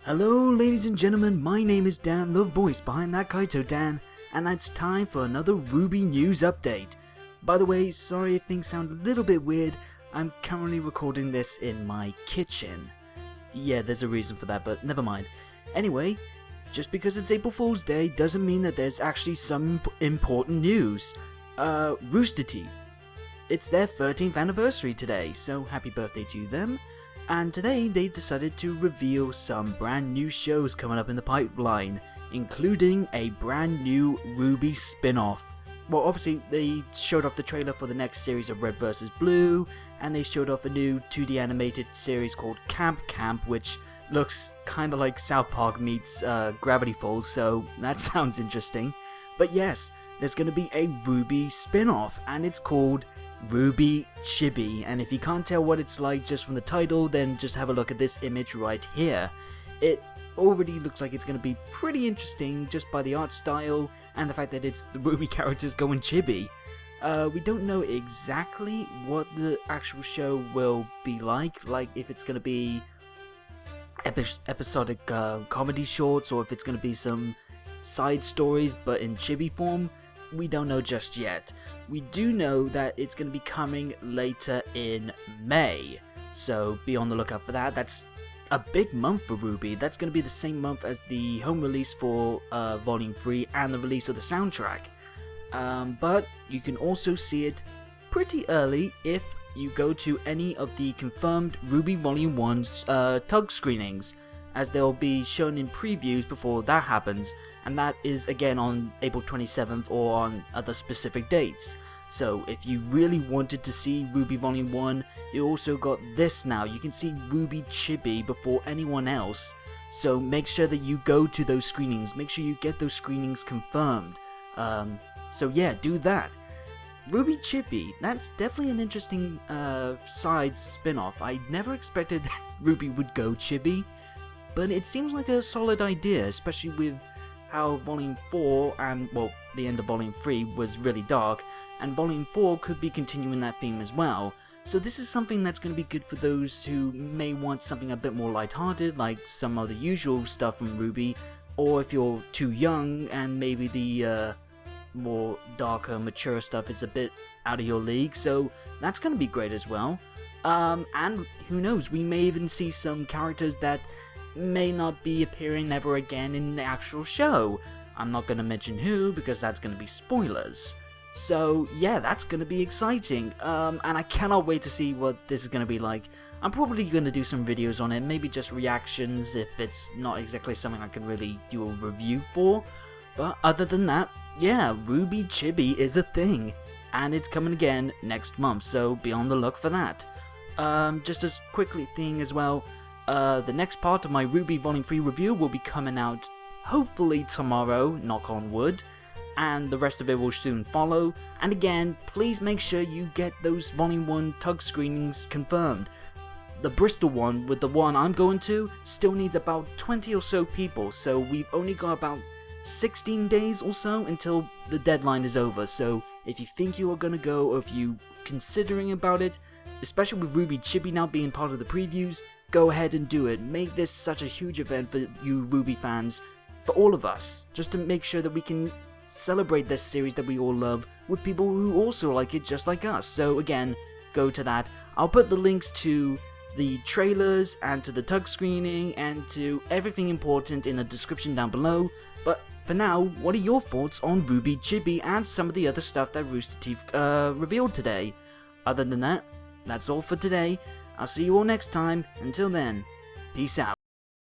Hello ladies and gentlemen, my name is Dan, the voice behind ThatKaitoDan, and it's time for another RWBY news update. By the way, sorry if things sound a little bit weird, I'm currently recording this in my kitchen. Yeah, there's a reason for that, but never mind. Anyway, just because it's April Fool's Day doesn't mean that there's actually some important news. Rooster Teeth. It's their 13th anniversary today, so happy birthday to them. And today they've decided to reveal some brand new shows coming up in the pipeline, including a brand new RWBY spin-off. Well, obviously they showed off the trailer for the next series of Red vs. Blue, and they showed off a new 2D animated series called Camp, which looks kinda like South Park meets Gravity Falls, so that sounds interesting. But yes, there's gonna be a RWBY spin-off, and it's called RWBY Chibi, and if you can't tell what it's like just from the title, then just have a look at this image right here. It already looks like it's going to be pretty interesting just by the art style and the fact that it's the RWBY characters going chibi. We don't know exactly what the actual show will be like if it's going to be episodic comedy shorts or if it's going to be some side stories but in chibi form. We don't know just yet. We do know that it's going to be coming later in May, so be on the lookout for that. That's a big month for RWBY. That's going to be the same month as the home release for Volume 3 and the release of the soundtrack. But you can also see it pretty early if you go to any of the confirmed RWBY Volume 1's tug screenings, as they'll be shown in previews before that happens, and that is again on April 27th or on other specific dates. So if you really wanted to see RWBY Volume 1, you also got this now. You can see RWBY Chibi before anyone else, so make sure that you go to those screenings, make sure you get those screenings confirmed. So yeah, do that. RWBY Chibi, that's definitely an interesting side spin-off. I never expected that RWBY would go chibi, but it seems like a solid idea, especially with how Volume 4 and, well, the end of Volume 3 was really dark, and Volume 4 could be continuing that theme as well. So this is something that's going to be good for those who may want something a bit more lighthearted, like some of the usual stuff from RWBY, or if you're too young and maybe the more darker, mature stuff is a bit out of your league, so that's going to be great as well. And who knows, we may even see some characters that may not be appearing ever again in the actual show. I'm not going to mention who, because that's going to be spoilers. So yeah, that's going to be exciting, and I cannot wait to see what this is going to be like. I'm probably going to do some videos on it, maybe just reactions if it's not exactly something I can really do a review for. But other than that, yeah, RWBY Chibi is a thing, and it's coming again next month, so be on the look for that. Just as quickly thing as well, the next part of my RWBY Volume 3 review will be coming out hopefully tomorrow, knock on wood, and the rest of it will soon follow. And again, please make sure you get those Volume 1 tug screenings confirmed. The Bristol one, with the one I'm going to, still needs about 20 or so people, so we've only got about 16 days or so until the deadline is over. So if you think you are going to go, or if you're considering about it, especially with RWBY Chibi now being part of the previews, go ahead and do it. Make this such a huge event for you RWBY fans, for all of us, just to make sure that we can celebrate this series that we all love with people who also like it just like us. So again, go to that. I'll put the links to the trailers and to the tug screening and to everything important in the description down below. But for now, what are your thoughts on RWBY Chibi and some of the other stuff that Rooster Teeth revealed today? Other than that, that's all for today. I'll see you all next time. Until then, peace out.